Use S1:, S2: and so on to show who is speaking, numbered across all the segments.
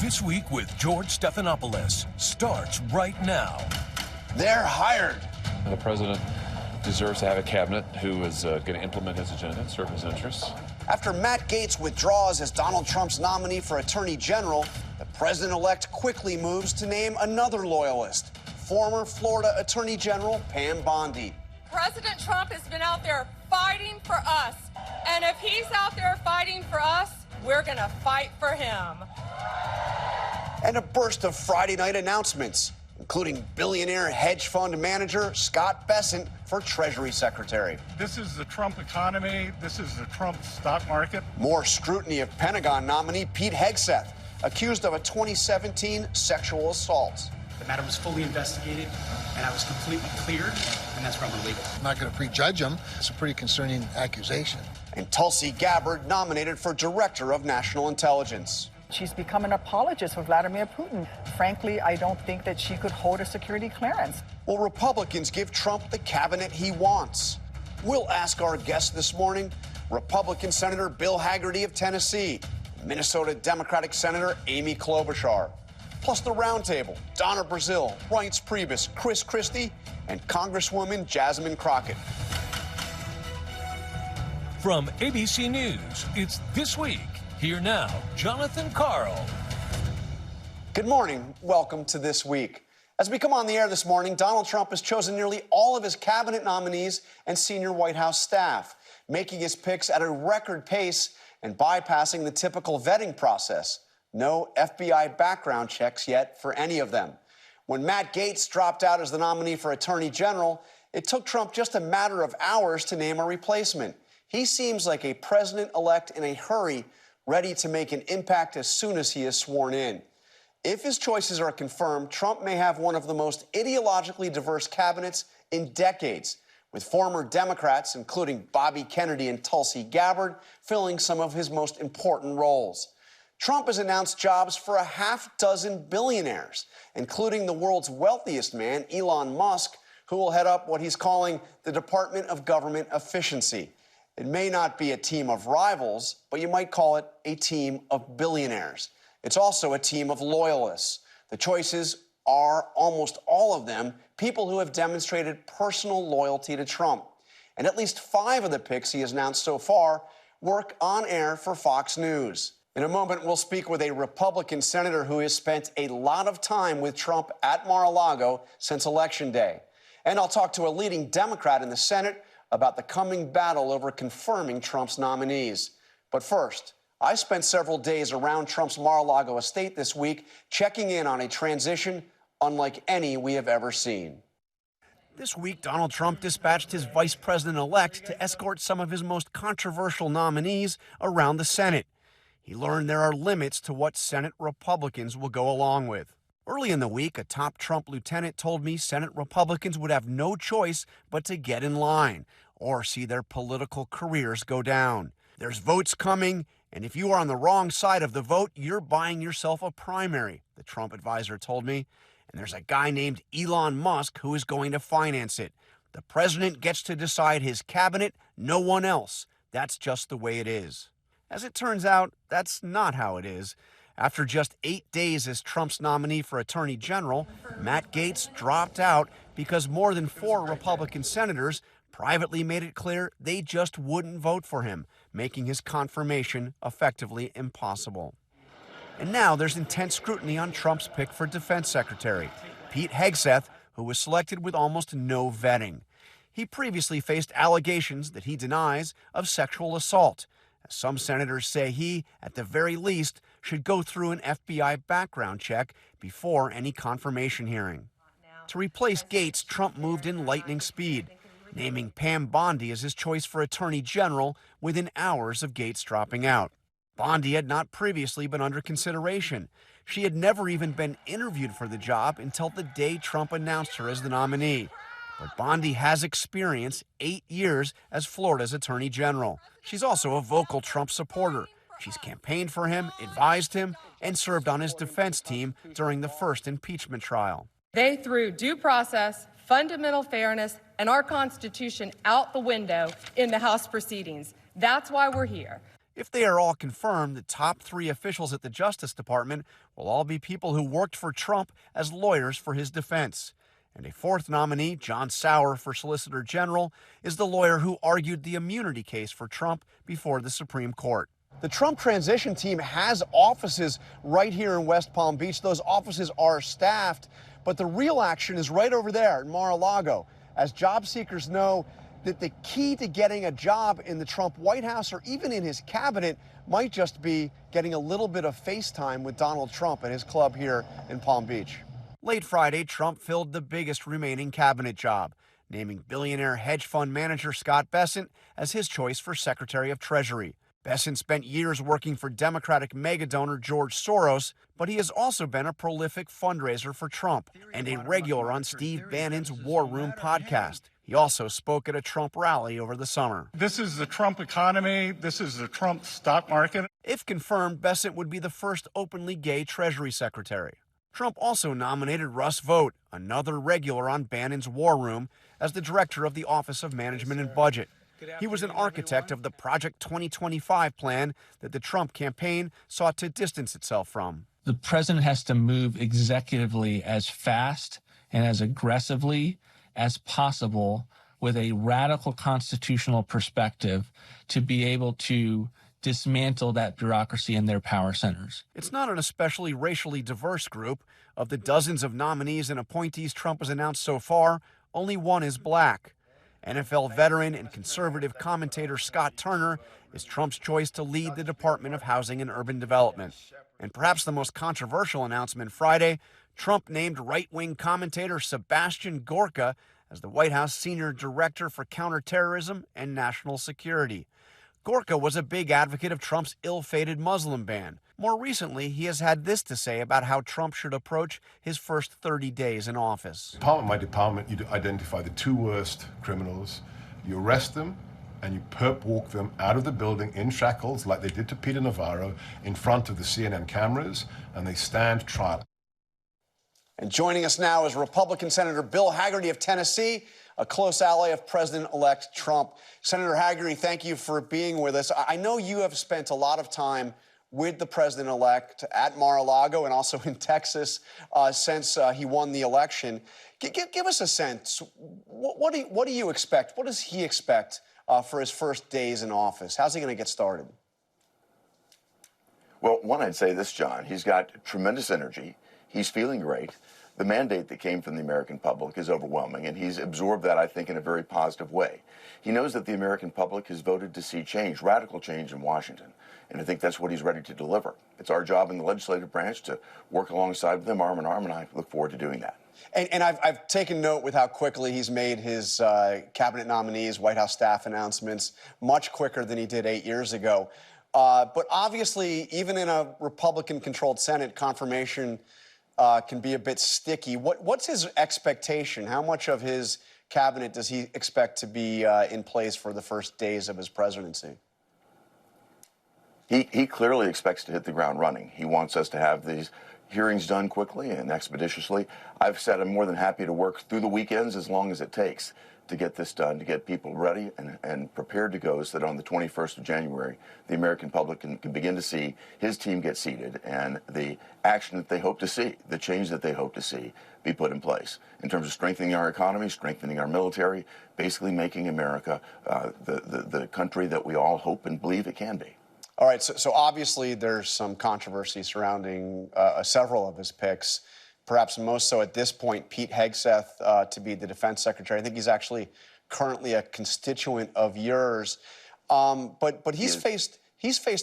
S1: This Week with George Stephanopoulos starts right now.
S2: They're hired.
S3: The president deserves to have a cabinet who is going to implement his agenda and serve his interests.
S2: After Matt Gaetz withdraws as Donald Trump's nominee for Attorney General, the president-elect quickly moves to name another loyalist, former Florida Attorney General Pam Bondi.
S4: President Trump has been out there fighting for us. And if he's out there fighting for us, we're going to fight for him.
S2: And a burst of Friday night announcements, including billionaire hedge fund manager Scott Bessent for Treasury Secretary.
S5: This is the Trump economy. This is the Trump stock market.
S2: More scrutiny of Pentagon nominee Pete Hegseth, accused of a 2017 sexual assault.
S6: The matter was fully investigated, and I was completely cleared, and that's where I'm going to leave it.
S7: I'm not going to prejudge him. It's a pretty concerning accusation.
S2: And Tulsi Gabbard nominated for Director of National Intelligence.
S8: She's become an apologist for Vladimir Putin. Frankly, I don't think that she could hold a security clearance.
S2: Will Republicans give Trump the cabinet he wants? We'll ask our guest this morning, Republican Senator Bill Hagerty of Tennessee, Minnesota Democratic Senator Amy Klobuchar, plus the roundtable, Donna Brazile, Reince Priebus, Christie, and Congresswoman Jasmine Crockett.
S1: From ABC News, it's This Week. Here now, Jonathan Karl.
S2: Good morning. Welcome to This Week. As we come on the air this morning, Donald Trump has chosen nearly all of his cabinet nominees and senior White House staff, making his picks at a record pace and bypassing the typical vetting process. No FBI background checks yet for any of them. When Matt Gaetz dropped out as the nominee for Attorney General, it took Trump just a matter of hours to name a replacement. He seems like a president-elect in a hurry, ready to make an impact as soon as he is sworn in. If his choices are confirmed, Trump may have one of the most ideologically diverse cabinets in decades, with former Democrats, including Bobby Kennedy and Tulsi Gabbard, filling some of his most important roles. Trump has announced jobs for a half-dozen billionaires, including the world's wealthiest man, Elon Musk, who will head up what he's calling the Department of Government Efficiency. It may not be a team of rivals, but you might call it a team of billionaires. It's also a team of loyalists. The choices are, almost all of them, people who have demonstrated personal loyalty to Trump. And at least 5 of the picks he has announced so far work on air for Fox News. In a moment, we'll speak with a Republican senator who has spent a lot of time with Trump at Mar-a-Lago since Election Day. And I'll talk to a leading Democrat in the Senate about the coming battle over confirming Trump's nominees. But first, I spent several days around Trump's Mar-a-Lago estate this week, checking in on a transition unlike any we have ever seen. This week, Donald Trump dispatched his vice president-elect to escort some of his most controversial nominees around the Senate. He learned there are limits to what Senate Republicans will go along with. Early in the week, a top Trump lieutenant told me Senate Republicans would have no choice but to get in line or see their political careers go down. There's votes coming, and if you are on the wrong side of the vote, you're buying yourself a primary, the Trump advisor told me. And there's a guy named Elon Musk who is going to finance it. The president gets to decide his cabinet, no one else. That's just the way it is. As it turns out, that's not how it is. After just 8 days as Trump's nominee for Attorney General, Matt Gaetz dropped out because more than 4 Republican senators privately made it clear they just wouldn't vote for him, making his confirmation effectively impossible. And now there's intense scrutiny on Trump's pick for Defense Secretary, Pete Hegseth, who was selected with almost no vetting. He previously faced allegations that he denies of sexual assault. Some senators say he, at the very least, should go through an FBI background check before any confirmation hearing. To replace Gaetz, Trump moved in lightning speed, naming Pam Bondi as his choice for Attorney General within hours of Gaetz dropping out. Bondi had not previously been under consideration. She had never even been interviewed for the job until the day Trump announced her as the nominee. But Bondi has experience, 8 years as Florida's Attorney General. She's also a vocal Trump supporter. She's campaigned for him, advised him, and served on his defense team during the first impeachment trial.
S4: They threw due process, fundamental fairness, and our Constitution out the window in the House proceedings. That's why we're here.
S2: If they are all confirmed, the top 3 officials at the Justice Department will all be people who worked for Trump as lawyers for his defense. And a 4th nominee, John Sauer for Solicitor General, is the lawyer who argued the immunity case for Trump before the Supreme Court. The Trump transition team has offices right here in West Palm Beach. Those offices are staffed, but the real action is right over there in Mar-a-Lago, as job seekers know that the key to getting a job in the Trump White House or even in his cabinet might just be getting a little bit of FaceTime with Donald Trump at his club here in Palm Beach. Late Friday, Trump filled the biggest remaining cabinet job, naming billionaire hedge fund manager Scott Bessent as his choice for Secretary of Treasury. Bessent spent years working for Democratic megadonor George Soros, but he has also been a prolific fundraiser for Trump and a regular on Steve Bannon's War Room podcast. He also spoke at a Trump rally over the summer.
S5: This is the Trump economy. This is the Trump stock market.
S2: If confirmed, Bessent would be the first openly gay Treasury Secretary. Trump also nominated Russ Vought, another regular on Bannon's War Room, as the director of the Office of Management and Budget. He was an architect of the Project 2025 plan that the Trump campaign sought to distance itself from.
S9: The president has to move executively as fast and as aggressively as possible with a radical constitutional perspective to be able to dismantle that bureaucracy and their power centers.
S2: It's not an especially racially diverse group. Of the dozens of nominees and appointees Trump has announced so far, only one is black. NFL veteran and conservative commentator Scott Turner is Trump's choice to lead the Department of Housing and Urban Development. And perhaps the most controversial announcement Friday, Trump named right-wing commentator Sebastian Gorka as the White House Senior Director for Counterterrorism and National Security. Gorka was a big advocate of Trump's ill-fated Muslim ban. More recently, he has had this to say about how Trump should approach his first 30 days in office.
S10: Department by department, you identify the 2 worst criminals, you arrest them, and you perp walk them out of the building in shackles like they did to Peter Navarro in front of the CNN cameras, and they stand trial.
S2: And joining us now is Republican Senator Bill Hagerty of Tennessee, a close ally of President-elect Trump. Senator Hagerty, thank you for being with us. I know you have spent a lot of time with the president-elect at Mar-a-Lago and also in Texas since he won the election. Give us a sense. What do you expect? What does he expect for his first days in office? How's he going to get started?
S11: Well, one, I'd say this, John. He's got tremendous energy. He's feeling great. The mandate that came from the American public is overwhelming, and he's absorbed that, I think, in a very positive way. He knows that the American public has voted to see change, radical change in Washington, and I think that's what he's ready to deliver. It's our job in the legislative branch to work alongside with them arm in arm, and I look forward to doing that.
S2: And I've taken note with how quickly he's made his cabinet nominees, White House staff announcements, much quicker than he did 8 years ago. But obviously, even in a Republican-controlled Senate, confirmation can be a bit sticky. What's his expectation? How much of his cabinet does he expect to be in place for the first days of his presidency?
S11: He clearly expects to hit the ground running. He wants us to have these hearings done quickly and expeditiously. I've said I'm more than happy to work through the weekends as long as it takes to get this done, to get people ready and prepared to go so that on the 21st of January, the American public can begin to see his team get seated and the action that they hope to see, the change that they hope to see be put in place in terms of strengthening our economy, strengthening our military, basically making America the country that we all hope and believe it can be.
S2: All right, so obviously there's some controversy surrounding several of his picks, perhaps most so at this point, Pete Hegseth to be the defense secretary. I think he's actually currently a constituent of yours. But he's faced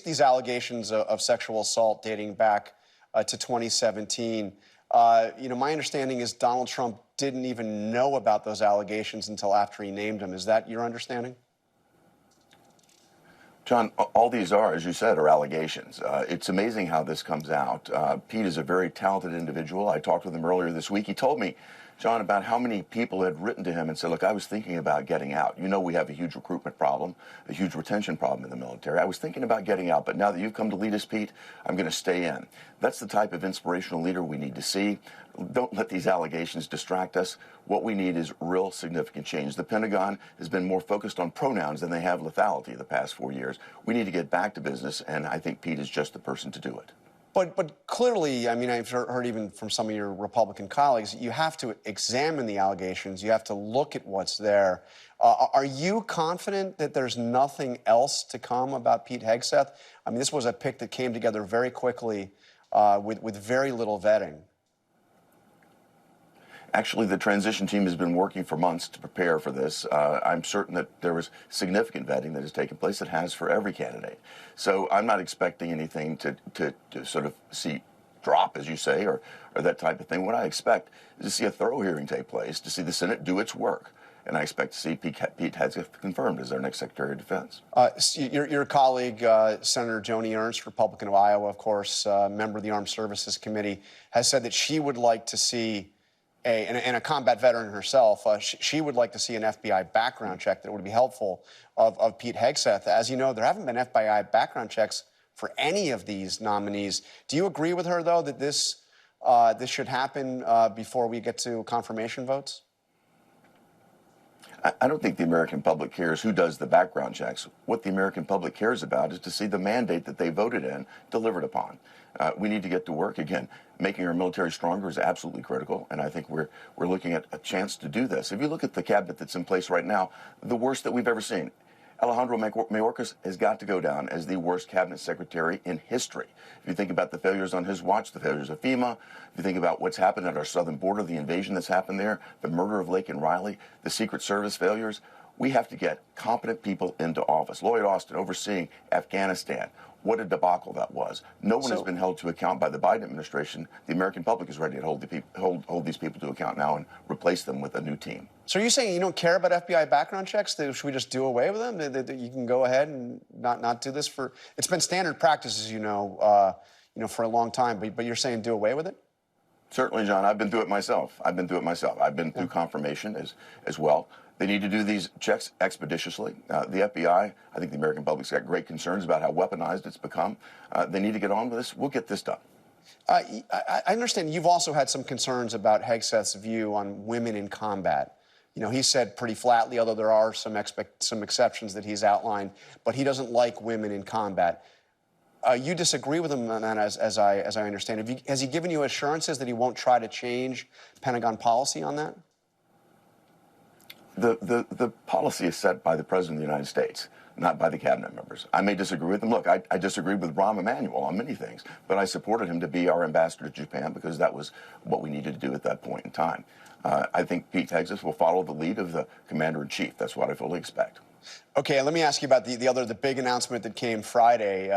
S2: these allegations of sexual assault dating back to 2017. My understanding is Donald Trump didn't even know about those allegations until after he named him. Is that your understanding?
S11: John, all these are, as you said, are allegations. It's amazing how this comes out. Pete is a very talented individual. I talked with him earlier this week. He told me John, about how many people had written to him and said, look, I was thinking about getting out. You know we have a huge recruitment problem, a huge retention problem in the military. I was thinking about getting out, but now that you've come to lead us, Pete, I'm going to stay in. That's the type of inspirational leader we need to see. Don't let these allegations distract us. What we need is real significant change. The Pentagon has been more focused on pronouns than they have lethality the past 4 years. We need to get back to business, and I think Pete is just the person to do it.
S2: But clearly, I mean, I've heard even from some of your Republican colleagues, you have to examine the allegations. You have to look at what's there. Are you confident that there's nothing else to come about Pete Hegseth? I mean, this was a pick that came together very quickly with very little vetting.
S11: Actually, the transition team has been working for months to prepare for this. I'm certain that there was significant vetting that has taken place. It has for every candidate. So I'm not expecting anything to sort of see drop, as you say, or that type of thing. What I expect is to see a thorough hearing take place, to see the Senate do its work. And I expect to see Pete Hegseth confirmed as their next Secretary of Defense.
S2: Your colleague, Senator Joni Ernst, Republican of Iowa, of course, member of the Armed Services Committee, has said that she would like to see and a combat veteran herself, she would like to see an FBI background check that would be helpful of Pete Hegseth. As you know, there haven't been FBI background checks for any of these nominees. Do you agree with her, though, that this should happen before we get to confirmation votes?
S11: I don't think the American public cares who does the background checks. What the American public cares about is to see the mandate that they voted in delivered upon. We need to get to work. Again, making our military stronger is absolutely critical, and I think we're looking at a chance to do this. If you look at the cabinet that's in place right now, the worst that we've ever seen. Alejandro Mayorkas has got to go down as the worst cabinet secretary in history. If you think about the failures on his watch, the failures of FEMA, if you think about what's happened at our southern border, the invasion that's happened there, the murder of Lake and Riley, the Secret Service failures, we have to get competent people into office. Lloyd Austin overseeing Afghanistan. What a debacle that was. No one has been held to account by the Biden administration. The American public is ready to hold these people to account now and replace them with a new team.
S2: So are you saying you don't care about FBI background checks? Should we just do away with them? That you can go ahead and not do this for? It's been standard practice, as you know, for a long time. But you're saying do away with it?
S11: Certainly, John. I've been through it myself. I've been through confirmation as well. They need to do these checks expeditiously. The FBI, I think the American public's got great concerns about how weaponized it's become. They need to get on with this. We'll get this done.
S2: I understand you've also had some concerns about Hegseth's view on women in combat. You know, he said pretty flatly, although there are some exceptions that he's outlined, but he doesn't like women in combat. You disagree with him on that, as I understand. Has he given you assurances that he won't try to change Pentagon policy on that?
S11: The policy is set by the President of the United States, not by the cabinet members. I may disagree with them. Look, I disagreed with Rahm Emanuel on many things, but I supported him to be our ambassador to Japan because that was what we needed to do at that point in time. I think Pete Hegseth will follow the lead of the commander-in-chief. That's what I fully expect.
S2: Okay, let me ask you about the big announcement that came Friday.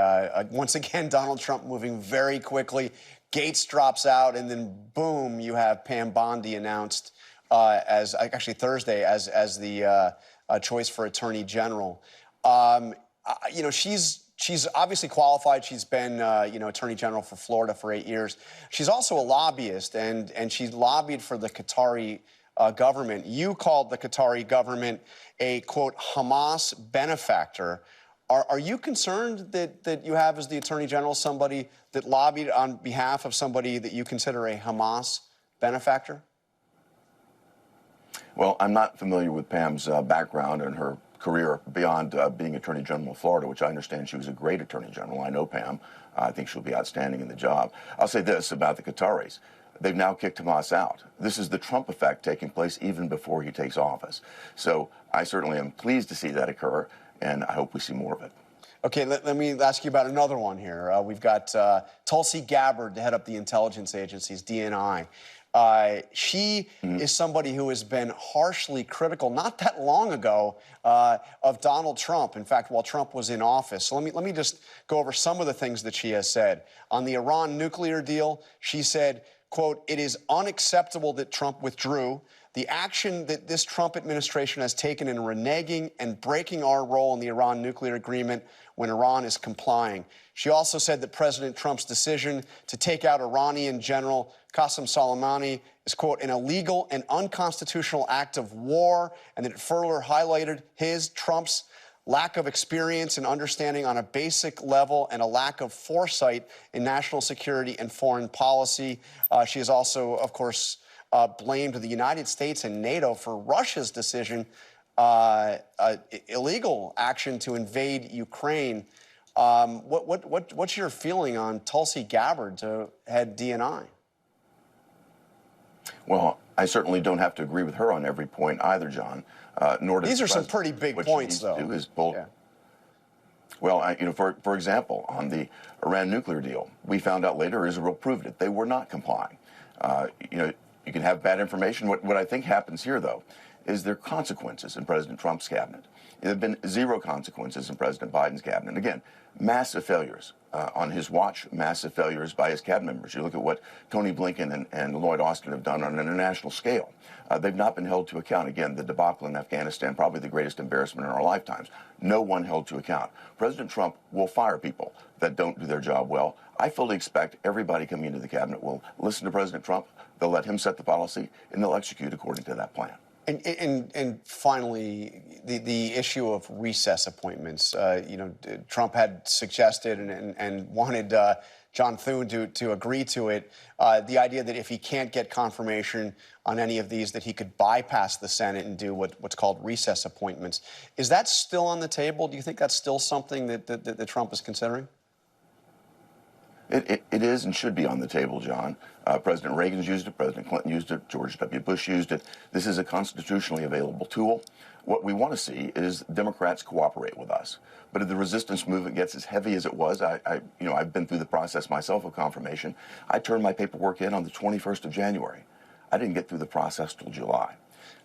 S2: Once again, Donald Trump moving very quickly. Gates drops out, and then boom, you have Pam Bondi announced as actually Thursday as the choice for Attorney General. You know, she's obviously qualified. She's been Attorney General for Florida for 8 years. She's also a lobbyist, and she's lobbied for the Qatari government. You called the Qatari government a, quote, Hamas benefactor. Are you concerned that you have as the Attorney General somebody that lobbied on behalf of somebody that you consider a Hamas benefactor?
S11: Well, I'm not familiar with Pam's background and her career beyond being Attorney General of Florida, which I understand she was a great Attorney General. I know Pam. I think she'll be outstanding in the job. I'll say this about the Qataris. They've now kicked Hamas out. This is the Trump effect taking place even before he takes office. So I certainly am pleased to see that occur, and I hope we see more of it.
S2: Okay, let me ask you about another one here. We've got Tulsi Gabbard to head up the intelligence agencies, DNI. She is somebody who has been harshly critical, not that long ago, of Donald Trump. In fact, while Trump was in office. So let me just go over some of the things that she has said. On the Iran nuclear deal, she said, quote, "It is unacceptable that Trump withdrew. The action that this Trump administration has taken in reneging and breaking our role in the Iran nuclear agreement when Iran is complying." She also said that President Trump's decision to take out Iranian General Qasem Soleimani is, quote, "an illegal and unconstitutional act of war," and that it further highlighted Trump's lack of experience and understanding on a basic level and a lack of foresight in national security and foreign policy. She has also, of course, blamed the United States and NATO for Russia's decision, illegal action to invade Ukraine. What's your feeling on Tulsi Gabbard to head D&I?
S11: Well, I certainly don't have to agree with her on every point either, John. Nor does
S2: these are some pretty big points, though.
S11: Do is Well, for example, on the Iran nuclear deal, we found out later Israel proved it. They were not complying. You can have bad information. What I think happens here, though, is there are consequences in President Trump's cabinet. There have been zero consequences in President Biden's cabinet. Again, massive failures on his watch, massive failures by his cabinet members. You look at what Tony Blinken and Lloyd Austin have done on an international scale. They've not been held to account. Again, the debacle in Afghanistan, probably the greatest embarrassment in our lifetimes. No one held to account. President Trump will fire people that don't do their job well. I fully expect everybody coming into the cabinet will listen to President Trump. They'll let him set the policy, and they'll execute according to that plan.
S2: And finally, the issue of recess appointments. Trump had suggested and wanted John Thune to agree to it. The idea that if he can't get confirmation on any of these, that he could bypass the Senate and do what's called recess appointments. Is that still on the table? Do you think that's still something that Trump is considering?
S11: It is and should be on the table, John. President Reagan's used it. President Clinton used it. George W. Bush used it. This is a constitutionally available tool. What we want to see is Democrats cooperate with us. But if the resistance movement gets as heavy as it was, I've been through the process myself of confirmation. I turned my paperwork in on the 21st of January. I didn't get through the process till July.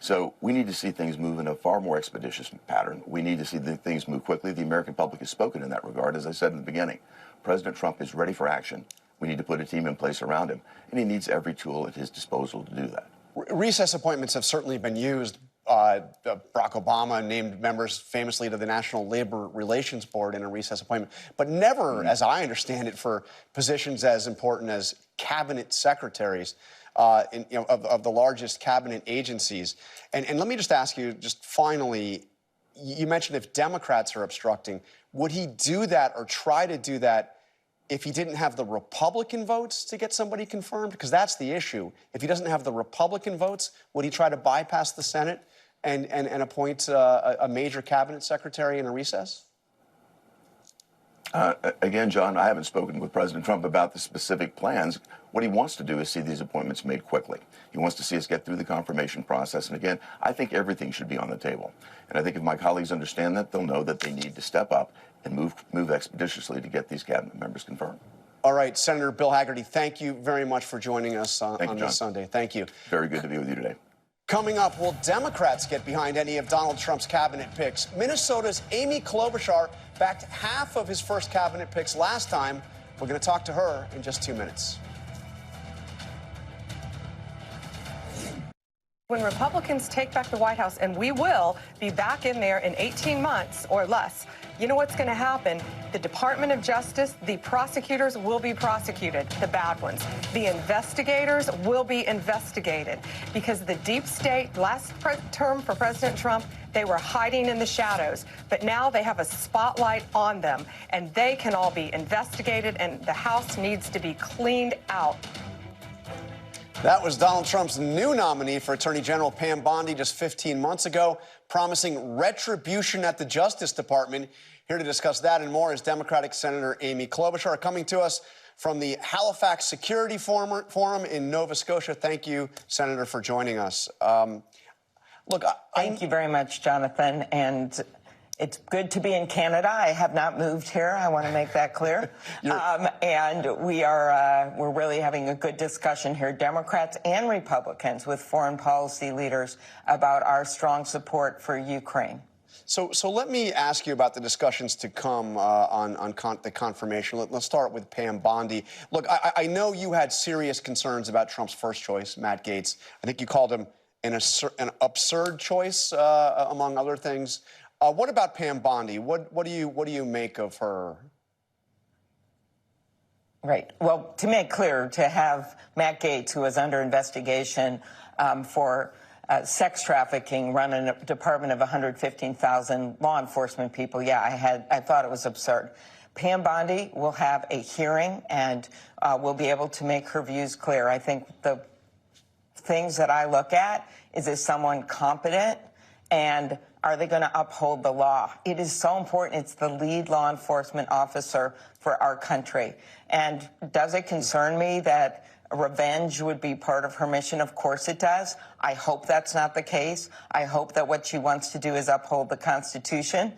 S11: So we need to see things move in a far more expeditious pattern. We need to see things move quickly. The American public has spoken in that regard, as I said in the beginning. President Trump is ready for action. We need to put a team in place around him, and he needs every tool at his disposal to do that.
S2: Recess appointments have certainly been used. Barack Obama named members famously to the National Labor Relations Board in a recess appointment, but never, as I understand it, for positions as important as cabinet secretaries of the largest cabinet agencies. And let me just ask you, just finally, you mentioned if Democrats are obstructing, would he do that or try to do that if he didn't have the Republican votes to get somebody confirmed? Because that's the issue. If he doesn't have the Republican votes, would he try to bypass the Senate and appoint a major cabinet secretary in a recess?
S11: Again, John, I haven't spoken with President Trump about the specific plans. What he wants to do is see these appointments made quickly. He wants to see us get through the confirmation process. And again, I think everything should be on the table. And I think if my colleagues understand that, they'll know that they need to step up and move expeditiously to get these cabinet members confirmed.
S2: All right, Senator Bill Hagerty, thank you very much for joining us on this Sunday. Thank you.
S11: Very good to be with you today.
S2: Coming up, will Democrats get behind any of Donald Trump's cabinet picks? Minnesota's Amy Klobuchar backed half of his first cabinet picks last time. We're going to talk to her in just 2 minutes.
S12: When Republicans take back the White House, and we will be back in there in 18 months or less, you know what's going to happen? The Department of Justice, the prosecutors will be prosecuted, the bad ones. The investigators will be investigated because the deep state, last term for President Trump, they were hiding in the shadows. But now they have a spotlight on them, and they can all be investigated, and the House needs to be cleaned out.
S2: That was Donald Trump's new nominee for Attorney General Pam Bondi just 15 months ago, promising retribution at the Justice Department. Here to discuss that and more is Democratic Senator Amy Klobuchar, coming to us from the Halifax Security Forum in Nova Scotia. Thank you, Senator, for joining us.
S13: Thank you very much, Jonathan. And it's good to be in Canada. I have not moved here. I want to make that clear. And we're really having a good discussion here, Democrats and Republicans, with foreign policy leaders about our strong support for Ukraine.
S2: So let me ask you about the discussions to come the confirmation. Let's start with Pam Bondi. Look, I know you had serious concerns about Trump's first choice, Matt Gaetz. I think you called him an absurd choice, among other things. What about Pam Bondi? What do you make of her?
S13: Right. Well, to make clear, to have Matt Gaetz, who was under investigation for sex trafficking, run a department of 115,000 law enforcement people, yeah, I thought it was absurd. Pam Bondi will have a hearing and will be able to make her views clear. I think the things that I look at is someone competent, and are they going to uphold the law? It is so important. It's the lead law enforcement officer for our country. And does it concern me that revenge would be part of her mission? Of course it does. I hope that's not the case. I hope that what she wants to do is uphold the Constitution,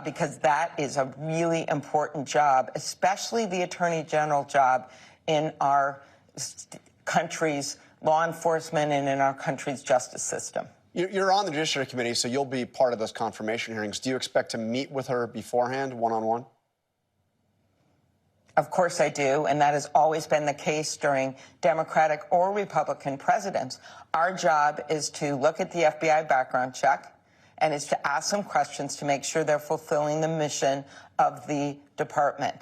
S13: because that is a really important job, especially the Attorney General job in our country's law enforcement and in our country's justice system.
S2: You're on the Judiciary Committee, so you'll be part of those confirmation hearings. Do you expect to meet with her beforehand, one-on-one?
S13: Of course I do, and that has always been the case during Democratic or Republican presidents. Our job is to look at the FBI background check, and is to ask them questions to make sure they're fulfilling the mission of the department.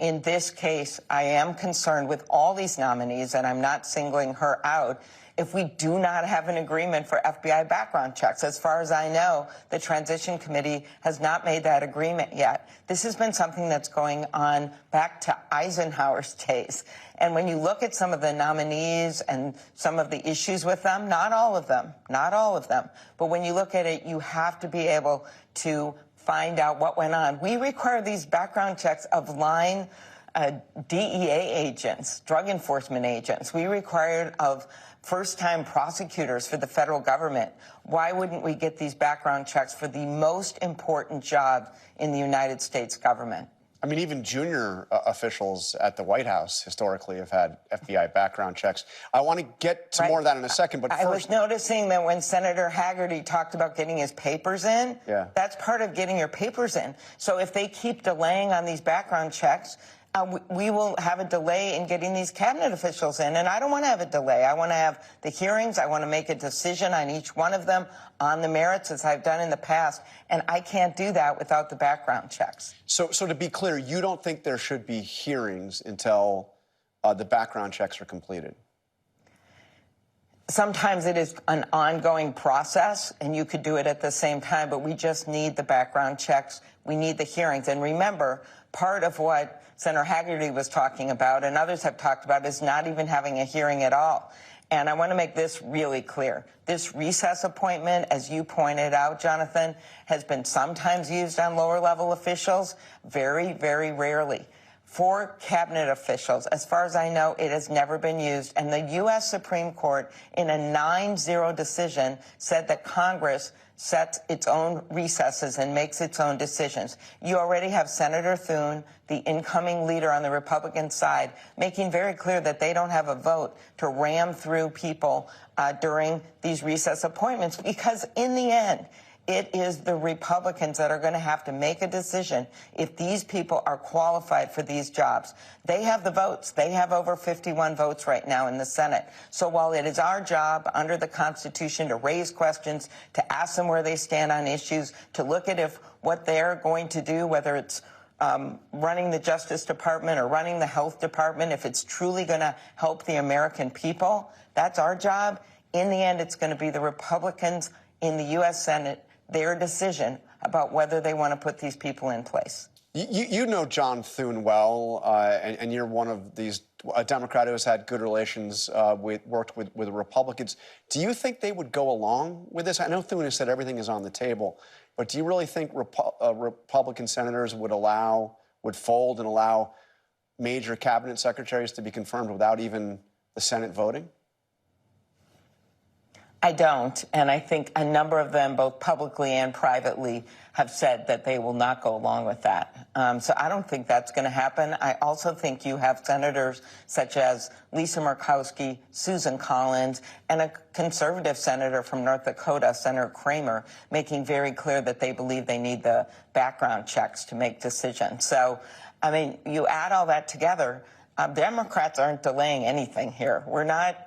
S13: In this case, I am concerned with all these nominees, and I'm not singling her out, if we do not have an agreement for FBI background checks. As far as I know, the Transition Committee has not made that agreement yet. This has been something that's going on back to Eisenhower's days. And when you look at some of the nominees and some of the issues with them, not all of them, but when you look at it, you have to be able to find out what went on. We require these background checks of line DEA agents, drug enforcement agents. We require it of first-time prosecutors for the federal government. Why wouldn't we get these background checks for the most important job in the United States government?
S2: I mean, even junior officials at the White House historically have had FBI background checks. I want to get to more of that in a second, but first...
S13: I was noticing that when Senator Hagerty talked about getting his papers in, that's part of getting your papers in. So if they keep delaying on these background checks, we will have a delay in getting these cabinet officials in, and I don't want to have a delay. I want to have the hearings. I want to make a decision on each one of them on the merits, as I've done in the past, and I can't do that without the background checks.
S2: So to be clear, you don't think there should be hearings until the background checks are completed?
S13: Sometimes it is an ongoing process, and you could do it at the same time, but we just need the background checks. We need the hearings. And remember, part of what Senator Hagerty was talking about, and others have talked about, is not even having a hearing at all. And I want to make this really clear. This recess appointment, as you pointed out, Jonathan, has been sometimes used on lower-level officials, very, very rarely. For cabinet officials, as far as I know, it has never been used. And the U.S. Supreme Court, in a 9-0 decision, said that Congress sets its own recesses and makes its own decisions. You already have Senator Thune, the incoming leader on the Republican side, making very clear that they don't have a vote to ram through people during these recess appointments, because in the end, it is the Republicans that are going to have to make a decision if these people are qualified for these jobs. They have the votes. They have over 51 votes right now in the Senate. So while it is our job under the Constitution to raise questions, to ask them where they stand on issues, to look at if what they're going to do, whether it's running the Justice Department or running the Health Department, if it's truly going to help the American people, that's our job. In the end, it's going to be the Republicans in the U.S. Senate, their decision about whether they want to put these people in place.
S2: You know John Thune well, and you're one of these, a Democrat who has had good relations, worked with Republicans. Do you think they would go along with this? I know Thune has said everything is on the table, but do you really think Republican senators would fold and allow major cabinet secretaries to be confirmed without even the Senate voting?
S13: I don't, and I think a number of them, both publicly and privately, have said that they will not go along with that. So I don't think that's going to happen. I also think you have senators such as Lisa Murkowski, Susan Collins, and a conservative senator from North Dakota, Senator Kramer, making very clear that they believe they need the background checks to make decisions. So, I mean, you add all that together, Democrats aren't delaying anything here. We're not...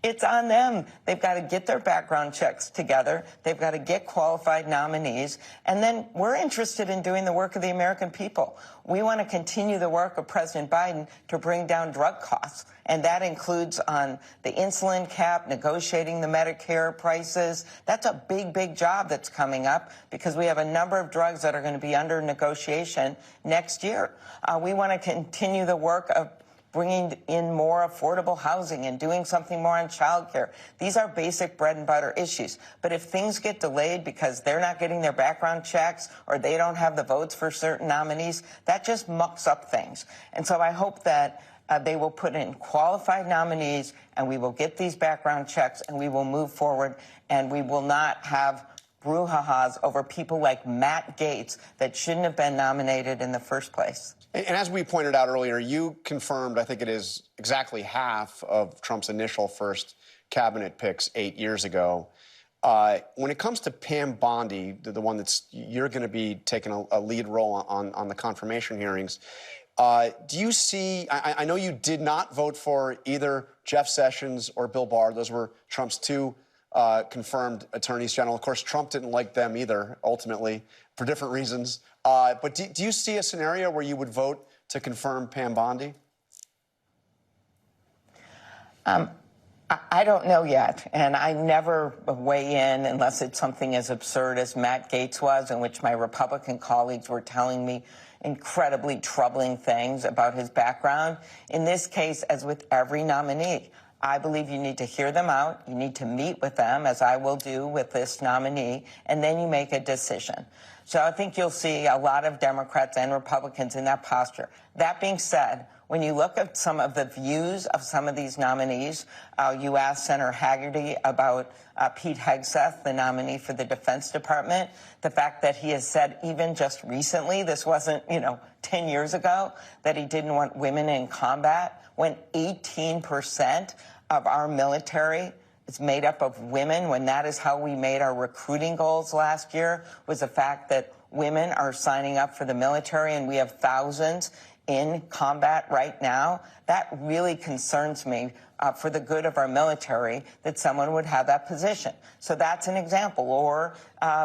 S13: It's on them. They've got to get their background checks together. They've got to get qualified nominees. And then we're interested in doing the work of the American people. We want to continue the work of President Biden to bring down drug costs. And that includes on the insulin cap, negotiating the Medicare prices. That's a big, big job that's coming up because we have a number of drugs that are going to be under negotiation next year. We want to continue the work of bringing in more affordable housing and doing something more on child care. These are basic bread and butter issues. But if things get delayed because they're not getting their background checks or they don't have the votes for certain nominees, that just mucks up things. And so I hope that they will put in qualified nominees and we will get these background checks and we will move forward and we will not have brouhahas over people like Matt Gaetz that shouldn't have been nominated in the first place.
S2: And as we pointed out earlier, you confirmed, I think it is exactly half of Trump's initial first cabinet picks 8 years ago. When it comes to Pam Bondi, the one that's you're going to be taking a lead role on the confirmation hearings, do you see, I know you did not vote for either Jeff Sessions or Bill Barr. Those were Trump's two confirmed attorneys general. Of course, Trump didn't like them either, ultimately, for different reasons. But do you see a scenario where you would vote to confirm Pam Bondi?
S13: I don't know yet, and I never weigh in unless it's something as absurd as Matt Gaetz was, in which my Republican colleagues were telling me incredibly troubling things about his background. In this case, as with every nominee, I believe you need to hear them out, you need to meet with them, as I will do with this nominee, and then you make a decision. So I think you'll see a lot of Democrats and Republicans in that posture. That being said, when you look at some of the views of some of these nominees, you asked Senator Hagerty about Pete Hegseth, the nominee for the Defense Department, the fact that he has said even just recently, this wasn't, 10 years ago, that he didn't want women in combat, when 18% of our military is made up of women, when that is how we made our recruiting goals last year, was the fact that women are signing up for the military and we have thousands in combat right now. That really concerns me for the good of our military that someone would have that position. So that's an example. Or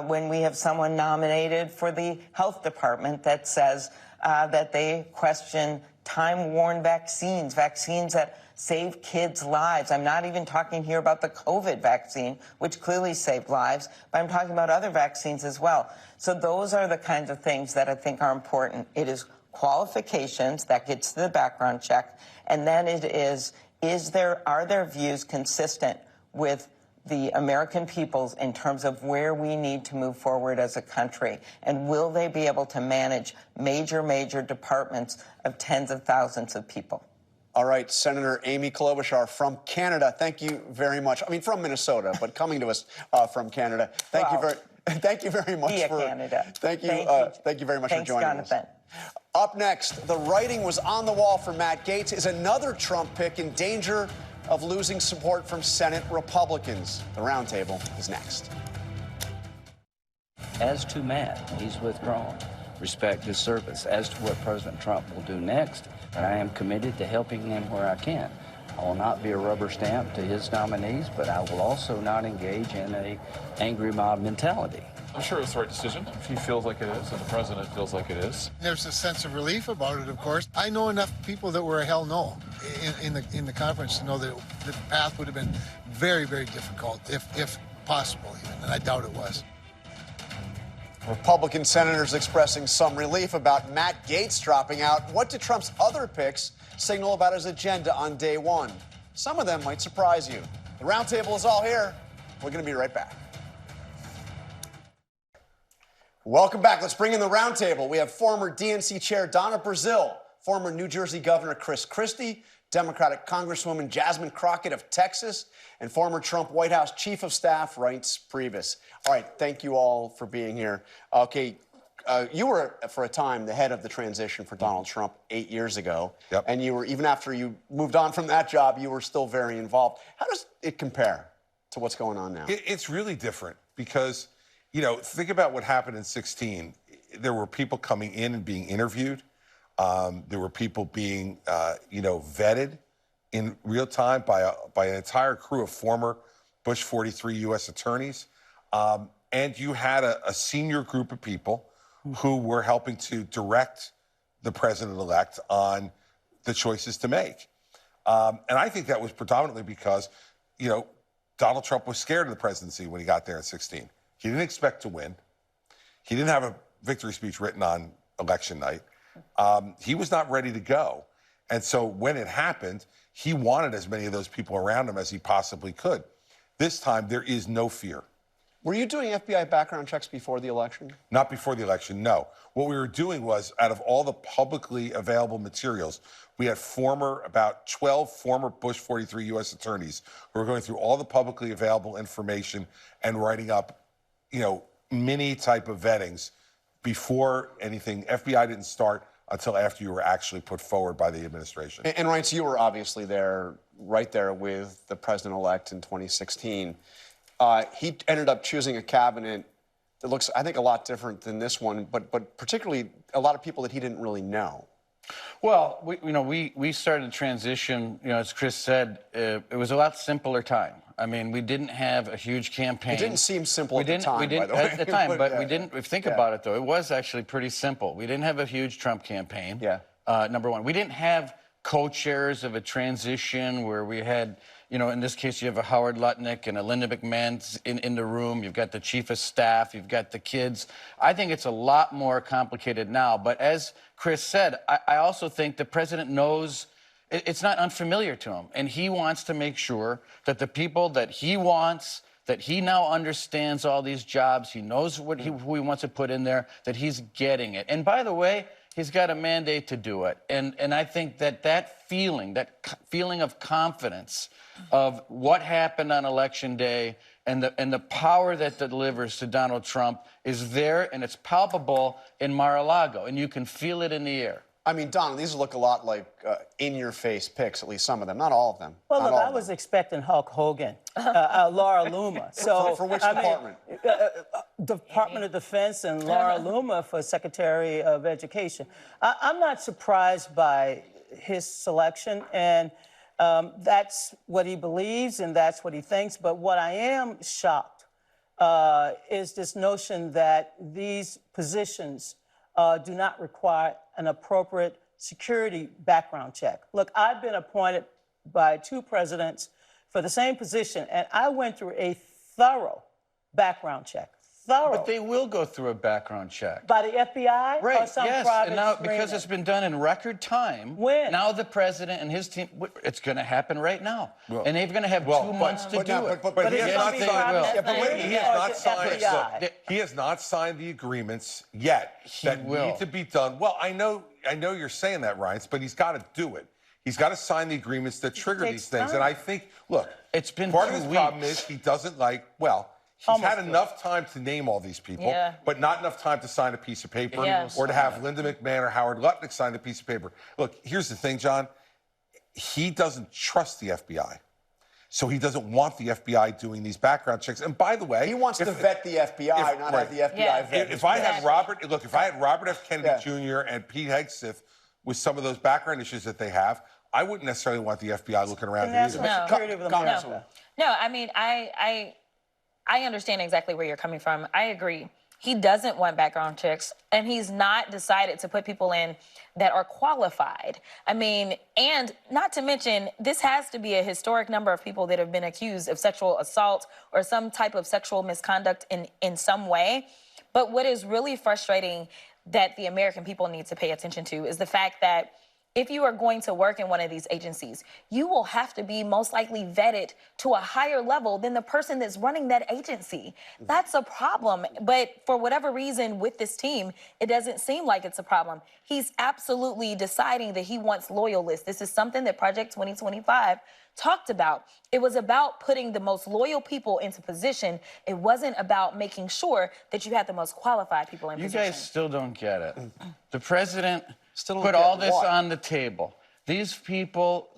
S13: when we have someone nominated for the health department that says that they question time-worn vaccines that save kids' lives. I'm not even talking here about the COVID vaccine, which clearly saved lives, but I'm talking about other vaccines as well. So those are the kinds of things that I think are important. It is qualifications that gets to the background check, and then it is are their views consistent with the American people's in terms of where we need to move forward as a country, and will they be able to manage major departments of tens of thousands of people?
S2: All right, Senator Amy Klobuchar from Canada, thank you very much. I mean, from Minnesota, but coming to us from Canada. Thank you very much for
S13: Canada.
S2: Thank you very much for joining
S13: Jonathan.
S2: us. Up next, the writing was on the wall for Matt Gaetz. Is another Trump pick in danger of losing support from Senate Republicans? The roundtable is next.
S14: As to Matt, he's withdrawn. Respect his service. As to what President Trump will do next, I am committed to helping him where I can. I will not be a rubber stamp to his nominees, but I will also not engage in an angry mob mentality.
S3: I'm sure it's the right decision if he feels like it is and the president feels like it is.
S7: There's a sense of relief about it, of course. I know enough people that were a hell no in the conference to know that the path would have been very, very difficult, if possible even, and I doubt it was.
S2: Republican senators expressing some relief about Matt Gaetz dropping out. What do Trump's other picks signal about his agenda on day one? Some of them might surprise you. The roundtable is all here. We're going to be right back. Welcome back. Let's bring in the roundtable. We have former DNC chair Donna Brazile, former New Jersey Governor Chris Christie, Democratic Congresswoman Jasmine Crockett of Texas, and former Trump White House Chief of Staff Reince Priebus. All right, thank you all for being here. Okay, you were, for a time, the head of the transition for Donald Trump 8 years ago.
S15: Yep.
S2: And you were, even after you moved on from that job, you were still very involved. How does it compare to what's going on now?
S15: It's really different because, you know, think about what happened in 2016. There were people coming in and being interviewed. There were people being, vetted in real time by an entire crew of former Bush 43 U.S. attorneys. And you had a senior group of people who were helping to direct the president-elect on the choices to make. And I think that was predominantly because, Donald Trump was scared of the presidency when he got there in 2016. He didn't expect to win. He didn't have a victory speech written on election night. He was not ready to go. And so when it happened, he wanted as many of those people around him as he possibly could. This time, there is no fear.
S2: Were you doing FBI background checks before the election?
S15: Not before the election, no. What we were doing was, out of all the publicly available materials, we had about 12 former Bush 43 U.S. attorneys who were going through all the publicly available information and writing up, mini type of vettings before anything. FBI didn't start until after you were actually put forward by the administration.
S2: And Reince, you were obviously right there with the president-elect in 2016. He ended up choosing a cabinet that looks, I think, a lot different than this one, but particularly a lot of people that he didn't really know.
S16: Well, we started a transition, as Chris said, it was a lot simpler time. I mean, we didn't have a huge campaign.
S2: It didn't seem simple at the time, by the way.
S16: At the time, but we didn't, if you think about it, though, it was actually pretty simple. We didn't have a huge Trump campaign, number one. We didn't have co-chairs of a transition where we had, in this case, you have a Howard Lutnick and a Linda McMahon in the room. You've got the chief of staff. You've got the kids. I think it's a lot more complicated now. But as Chris said, I also think the president knows it's not unfamiliar to him. And he wants to make sure that the people that he wants, that he now understands all these jobs, he knows who he wants to put in there, that he's getting it. And by the way, he's got a mandate to do it. And I think that feeling of confidence of what happened on Election Day and the power that delivers to Donald Trump is there, and it's palpable in Mar-a-Lago, and you can feel it in the air.
S2: I mean, Donna, these look a lot like in-your-face picks, at least some of them, not all of them.
S17: Well, look, I was expecting Hulk Hogan, Laura Loomer. So
S2: for which department?
S17: Department of Defense and Laura Loomer for Secretary of Education. I'm not surprised by his selection, and that's what he believes and that's what he thinks. But what I am shocked is this notion that these positions do not require an appropriate security background check. Look, I've been appointed by 2 presidents for the same position, and I went through a thorough background check.
S16: But they will go through a background check.
S17: By the FBI?
S16: Right,
S17: or some
S16: yes.
S17: private
S16: And now,
S17: screening?
S16: because it's been done in record time, now the president and his team, it's going to happen right now.
S15: Well,
S16: and they're going to have 2 months to do it.
S15: But he has not signed. He has not signed.
S17: FBI.
S15: He has not signed the agreements yet that need to be done. Well, I know you're saying that, Reince, but he's got to do it. He's got to sign the agreements that trigger these things. And I think, look,
S16: it's been
S15: part of his problem is he doesn't he's had enough time to name all these people, but not enough time to sign a piece of paper or to have Linda McMahon or Howard Lutnick sign a piece of paper. Look, here's the thing, John. He doesn't trust the FBI. So he doesn't want the FBI doing these background checks. And by the way...
S2: He wants to vet the FBI, not have the FBI vet.
S15: If I had Robert F. Kennedy Jr. and Pete Hegseth with some of those background issues that they have, I wouldn't necessarily want the FBI looking around here either.
S18: No, I mean, I understand exactly where you're coming from. I agree. He doesn't want background checks, and he's not decided to put people in that are qualified. I mean, and not to mention, this has to be a historic number of people that have been accused of sexual assault or some type of sexual misconduct in some way. But what is really frustrating that the American people need to pay attention to is the fact that if you are going to work in one of these agencies, you will have to be most likely vetted to a higher level than the person that's running that agency. That's a problem. But for whatever reason with this team, it doesn't seem like it's a problem. He's absolutely deciding that he wants loyalists. This is something that Project 2025 talked about. It was about putting the most loyal people into position. It wasn't about making sure that you had the most qualified people in position.
S16: You guys still don't get it. The president put all this on the table. These people,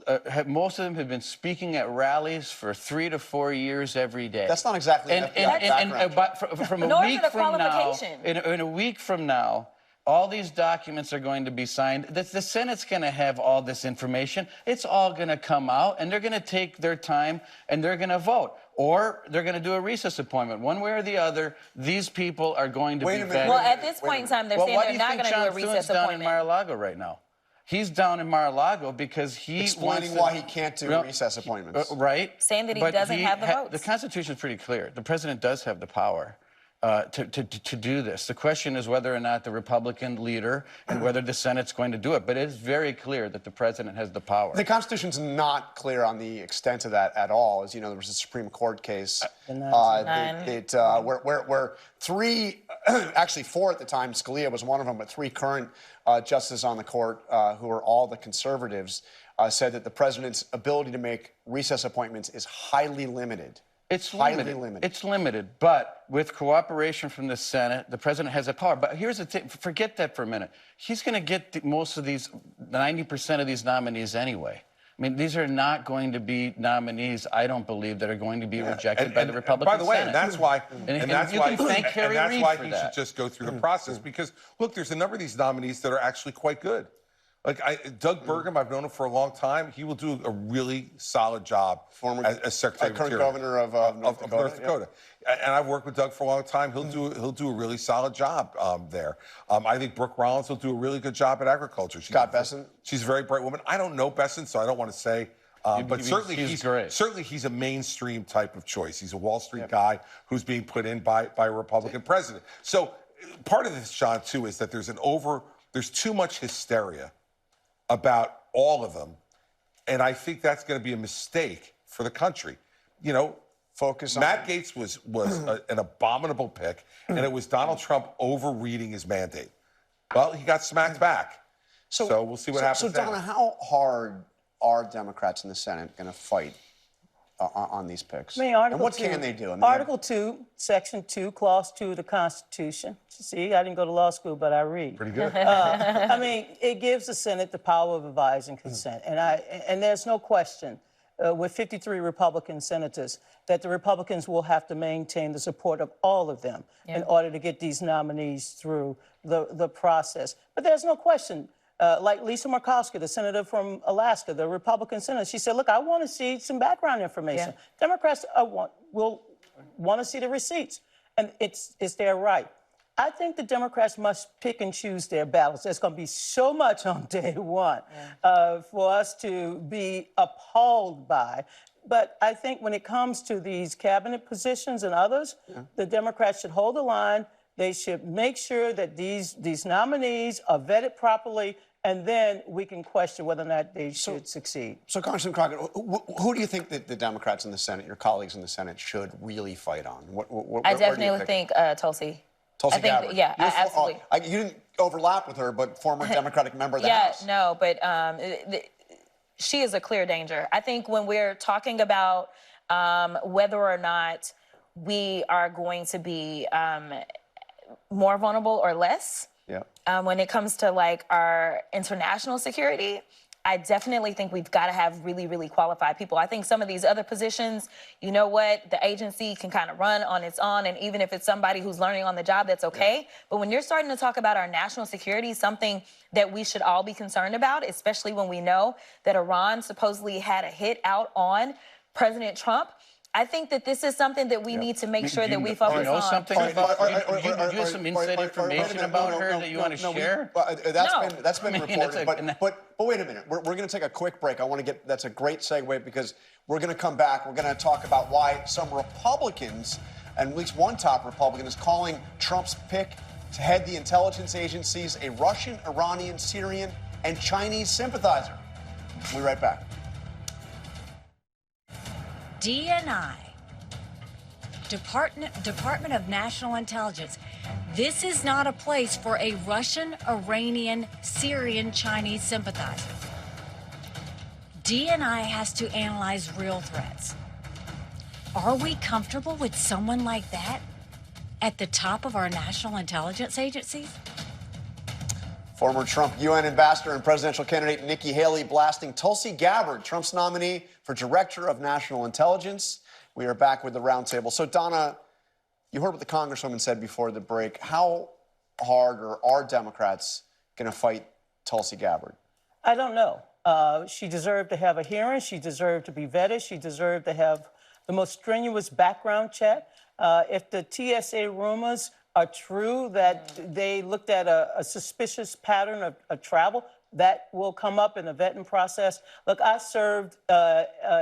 S16: most of them have been speaking at rallies for 3 to 4 years every day.
S2: That's not exactly
S16: from a week from now, in a week from now, all these documents are going to be signed. The Senate's going to have all this information. It's all going to come out, and they're going to take their time, and they're going to vote. Or they're going to do a recess appointment. One way or the other, these people are going to be vetted.
S18: Well, at this point in time, they're saying they're not going to do a recess appointment.
S16: Down in Mar-a-Lago right now? He's down in Mar-a-Lago because he
S2: explaining why he can't do recess appointments.
S16: Right.
S18: Saying that he doesn't have the votes.
S16: The Constitution is pretty clear. The president does have the power to do this. The question is whether or not the Republican leader and whether the Senate's going to do it. But it is very clear that the president has the power.
S2: The Constitution's not clear on the extent of that at all. As you know, there was a Supreme Court case where three, actually 4 at the time, Scalia was one of them, but 3 current justices on the court who are all the conservatives said that the president's ability to make recess appointments is highly limited.
S16: It's limited. It's limited, but with cooperation from the Senate, the president has the power. But here's the thing, forget that for a minute. He's going to get most of these, 90% of these nominees anyway. I mean, these are not going to be nominees, I don't believe, that are going to be rejected by the Republican Senate.
S15: By the way, and that's why,
S16: he
S15: should just go through the process. Because, look, there's a number of these nominees that are actually quite good. Like Doug Burgum, I've known him for a long time. He will do a really solid job as Secretary of
S2: current
S15: Interior.
S2: Governor of North Dakota.
S15: And I've worked with Doug for a long time. He'll do a really solid job there. I think Brooke Rollins will do a really good job at agriculture.
S2: Scott Bessent.
S15: She's a very bright woman. I don't know Bessent, so I don't want to say. But certainly he's a mainstream type of choice. He's a Wall Street guy who's being put in by a Republican president. So part of this, John, too, is that there's too much hysteria about all of them, and I think that's going to be a mistake for the country. You know, Matt Gaetz was an abominable pick, and it was Donald Trump overreading his mandate. Well, he got smacked back. So we'll see what happens.
S2: So, Donna, how hard are Democrats in the Senate going to fight on these picks?
S17: I mean,
S2: and what can they do? I mean,
S17: Article 2, Section 2, Clause 2 of the Constitution. See, I didn't go to law school, but I read.
S15: Pretty good.
S17: I mean, it gives the Senate the power of advising consent. And there's no question with 53 Republican senators that the Republicans will have to maintain the support of all of them in order to get these nominees through the process. But there's no question. Like Lisa Murkowski, the senator from Alaska, the Republican senator, she said, look, I want to see some background information. Democrats will want to see the receipts, and it's their right. I think the Democrats must pick and choose their battles. There's going to be so much on day one for us to be appalled by. But I think when it comes to these cabinet positions and others, the Democrats should hold the line. They should make sure that these nominees are vetted properly, and then we can question whether or not they should succeed.
S2: So, Congressman Crockett, who do you think that the Democrats in the Senate, your colleagues in the Senate, should really fight on?
S18: I definitely think Tulsi.
S2: Tulsi Gabbard.
S18: Yeah, absolutely.
S2: You didn't overlap with her, but former Democratic member of the House.
S18: No, but she is a clear danger. I think when we're talking about whether or not we are going to be more vulnerable or less, when it comes to like our international security, I definitely think we've got to have really, really qualified people. I think some of these other positions, you know what, the agency can kind of run on its own, and even if it's somebody who's learning on the job, that's okay. But when you're starting to talk about our national security, something that we should all be concerned about, especially when we know that Iran supposedly had a hit out on President Trump, I think that this is something that we need to make sure that we focus on.
S16: Do you know something about her? Do you have some inside information about her that you want to share?
S2: That's been reported. But wait a minute. We're going to take a quick break. I want to get. That's a great segue because we're going to come back. We're going to talk about why some Republicans, and at least one top Republican, is calling Trump's pick to head the intelligence agencies a Russian, Iranian, Syrian, and Chinese sympathizer. We'll be right back.
S19: DNI, Department of National Intelligence. This is not a place for a Russian, Iranian, Syrian, Chinese sympathizer. DNI has to analyze real threats. Are we comfortable with someone like that at the top of our national intelligence agencies?
S2: Former Trump UN ambassador and presidential candidate Nikki Haley blasting Tulsi Gabbard, Trump's nominee for Director of National Intelligence. We are back with the roundtable. So, Donna, you heard what the Congresswoman said before the break. How hard are Democrats going to fight Tulsi Gabbard?
S17: I don't know. She deserved to have a hearing. She deserved to be vetted. She deserved to have the most strenuous background check. If the TSA rumors are true that they looked at a suspicious pattern of travel, that will come up in the vetting process. Look, I served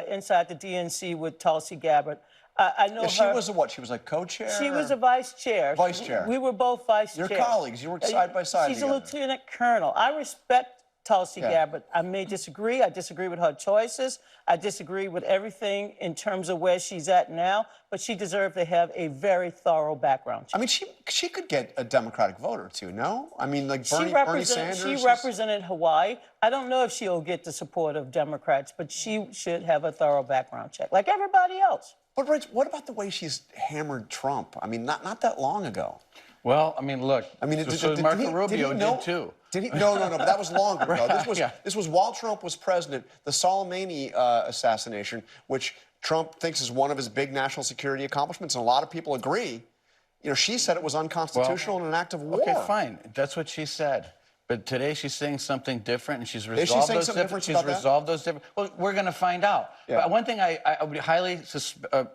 S17: inside the DNC with Tulsi Gabbard. I know
S2: She was a what? She was like co-chair?
S17: She was a vice chair.
S2: Vice chair.
S17: We were both vice chairs.
S2: Your colleagues. You worked side by side
S17: She's
S2: together.
S17: a lieutenant colonel. I respect Tulsi Gabbard. I may disagree. I disagree with her choices. I disagree with everything in terms of where she's at now, but she deserved to have a very thorough background check.
S2: I mean, she could get a Democratic vote or two, no? I mean, like Bernie Sanders.
S17: She represented Hawaii. I don't know if she'll get the support of Democrats, but she should have a thorough background check, like everybody else.
S2: But, Rich, what about the way she's hammered Trump? I mean, not that long ago.
S16: Well, I mean, look.
S2: I mean,
S16: Marco Rubio did too.
S2: Did he? No, but that was longer ago. This was while Trump was president. The Soleimani assassination, which Trump thinks is one of his big national security accomplishments, and a lot of people agree. You know, she said it was unconstitutional and an act of war.
S16: Okay, fine. That's what she said. But today she's saying something different, and she's resolved those different. She's resolved those different. Well, we're going to find out. Yeah. But one thing I would highly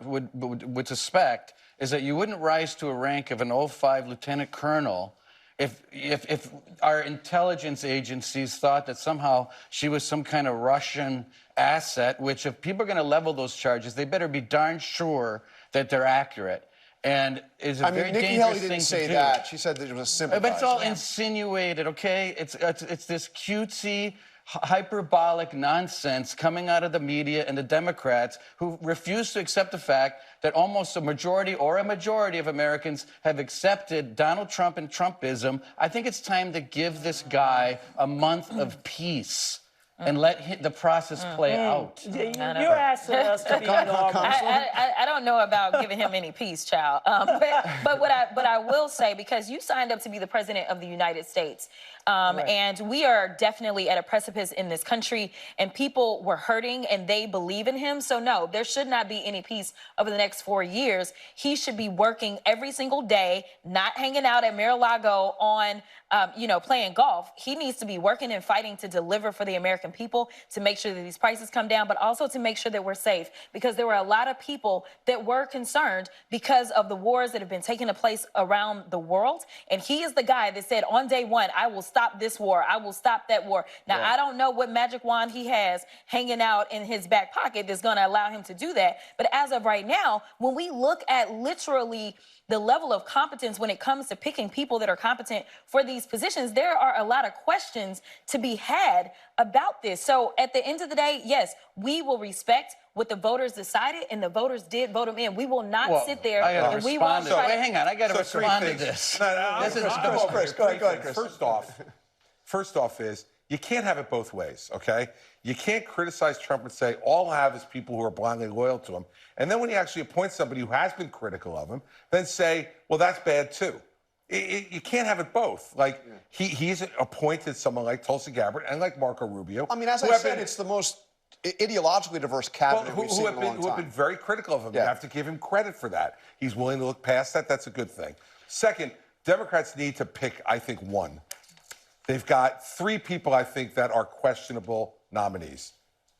S16: would suspect is that you wouldn't rise to a rank of an 05 lieutenant colonel if our intelligence agencies thought that somehow she was some kind of Russian asset, which if people are going to level those charges, they better be darn sure that they're accurate. And it's a very
S2: Nikki
S16: dangerous
S2: Haley
S16: thing
S2: didn't
S16: to
S2: say
S16: do.
S2: that. She said that it was sympathizer.
S16: But it's all insinuated, okay? It's this cutesy, hyperbolic nonsense coming out of the media and the Democrats who refuse to accept the fact that almost a majority of Americans have accepted Donald Trump and Trumpism. I think it's time to give this guy a month of peace and let the process play out.
S17: You're asking us to be normal.
S18: I don't know about giving him any peace, child. But what I will say, because you signed up to be the president of the United States, and we are definitely at a precipice in this country, and people were hurting, and they believe in him. So no, there should not be any peace over the next 4 years. He should be working every single day, not hanging out at Mar-a-Lago on, playing golf. He needs to be working and fighting to deliver for the American people, to make sure that these prices come down, but also to make sure that we're safe, because there were a lot of people that were concerned because of the wars that have been taking place around the world. And he is the guy that said on day one, I will stop this war. I will stop that war. Now, I don't know what magic wand he has hanging out in his back pocket that's going to allow him to do that. But as of right now, when we look at literally the level of competence when it comes to picking people that are competent for these positions, there are a lot of questions to be had about this. So at the end of the day, yes, we will respect what the voters decided, and the voters did vote him in. We will not sit there and we won't try
S16: Wait, hang on. I got to respond to this.
S15: Chris, go ahead, Chris. First off is you can't have it both ways, okay? You can't criticize Trump and say all I have is people who are blindly loyal to him. And then when you actually appoint somebody who has been critical of him, then say, well, that's bad too. You can't have it both. Like, he's appointed someone like Tulsi Gabbard and like Marco Rubio.
S2: I mean, as I said, it's the most ideologically diverse cabinet we've seen in a long time.
S15: Who have been very critical of him. You have to give him credit for that. He's willing to look past that. That's a good thing. Second, Democrats need to pick, I think, one. They've got 3 people, I think, that are questionable nominees.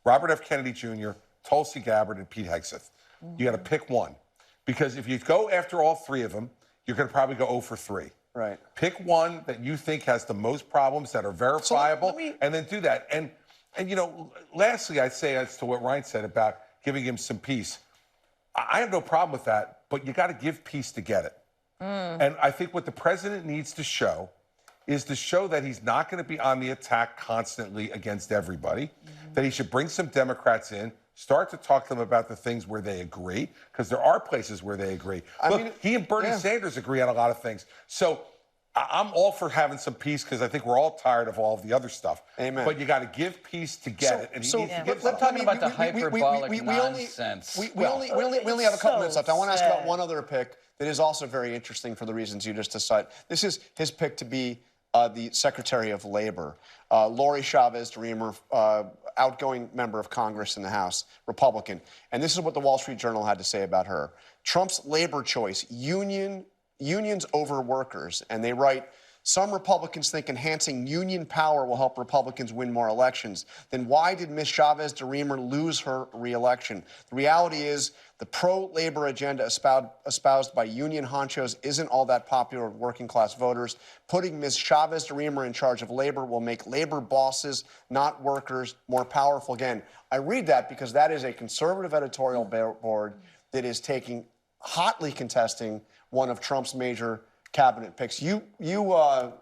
S15: Robert F. Kennedy Jr., Tulsi Gabbard, and Pete Hegseth. You got to pick one. Because if you go after all 3 of them, you're going to probably go 0 for 3.
S2: Right.
S15: Pick one that you think has the most problems, that are verifiable, and then do that. And lastly, I'd say as to what Reince said about giving him some peace. I have no problem with that, but you got to give peace to get it. And I think what the president needs to show is to show that he's not going to be on the attack constantly against everybody, that he should bring some Democrats in, start to talk to them about the things where they agree, because there are places where they agree. Look, he and Bernie Sanders agree on a lot of things. So I'm all for having some peace, because I think we're all tired of all of the other stuff. Amen. But you got to give peace to get it, and he needs to give
S16: We're talking about the hyperbolic nonsense.
S2: We only have a couple minutes left. I want to ask about one other pick that is also very interesting for the reasons you just decided. This is his pick to be the Secretary of Labor. Lori Chavez-DeRemer, outgoing member of Congress in the House, Republican. And this is what the Wall Street Journal had to say about her. Trump's labor choice, unions over workers. And they write, some Republicans think enhancing union power will help Republicans win more elections. Then why did Ms. Chavez-DeRemer lose her re-election? The reality is the pro-labor agenda espoused by union honchos isn't all that popular with working-class voters. Putting Ms. Chavez-DeRemer in charge of labor will make labor bosses, not workers, more powerful. Again, I read that because that is a conservative editorial board that is hotly contesting one of Trump's major cabinet picks. You know,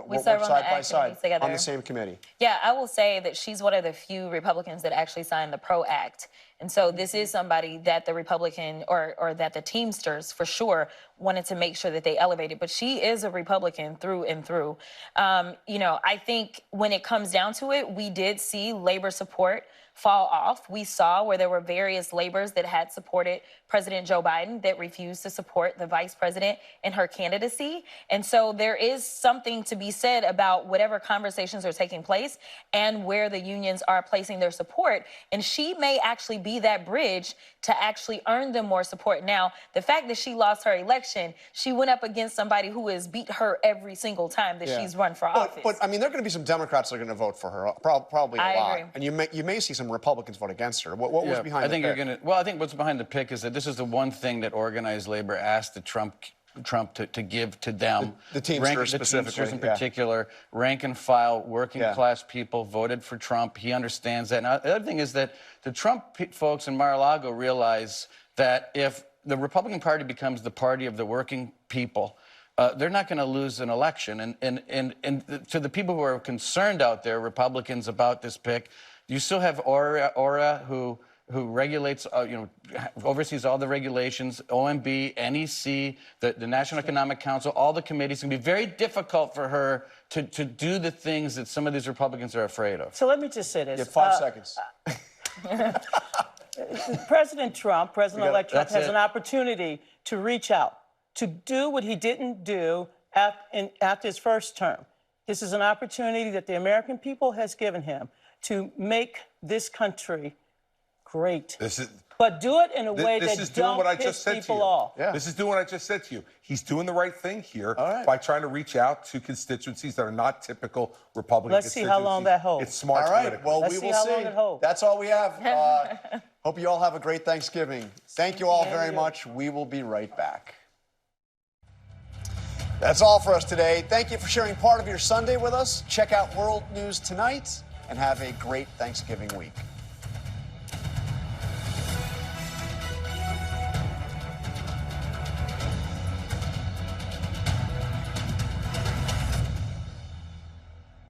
S2: we're side by side on the same committee.
S18: Yeah, I will say that she's one of the few Republicans that actually signed the PRO Act. And so this is somebody that the Republican or that the Teamsters for sure wanted to make sure that they elevated. But she is a Republican through and through. You know, I think when it comes down to it, we did see labor support fall off. We saw where there were various labors that had supported President Joe Biden that refused to support the vice president in her candidacy. And so there is something to be said about whatever conversations are taking place and where the unions are placing their support. And she may actually be that bridge to actually earn them more support. Now, the fact that she lost her election, she went up against somebody who has beat her every single time that she's run for office.
S2: But I mean, there are going to be some Democrats that are going to vote for her, probably a lot.
S18: I agree.
S2: And you may see some Republicans vote against her. What was behind the pick?
S16: I think what's behind the pick is that this is the one thing that organized labor asked the Trump to give to them.
S2: The Teamsters specifically.
S16: The Teamsters in particular, rank and file, working class people voted for Trump. He understands that. Now, the other thing is that the Trump folks in Mar-a-Lago realize that if the Republican Party becomes the party of the working people, they're not going to lose an election. And to the people who are concerned out there, Republicans, about this pick, you still have Ora who regulates, oversees all the regulations, OMB, NEC, the National Economic Council, all the committees. It's going to be very difficult for her to do the things that some of these Republicans are afraid of.
S17: So let me just say this.
S2: You have 5 seconds.
S17: President Trump, President-elect Trump, has an opportunity to reach out, to do what he didn't do after his first term. This is an opportunity that the American people has given him to make this country great. But do it in a way that don't piss people off.
S15: This is doing what I just said to you. He's doing the right thing here by trying to reach out to constituencies that are not typical Republican
S17: Let's see how long that holds.
S15: It's smart.
S2: All right. Well, we will see. That's all we have. Hope you all have a great Thanksgiving. Thank you all very much. We will be right back. That's all for us today. Thank you for sharing part of your Sunday with us. Check out World News Tonight and have a great Thanksgiving week.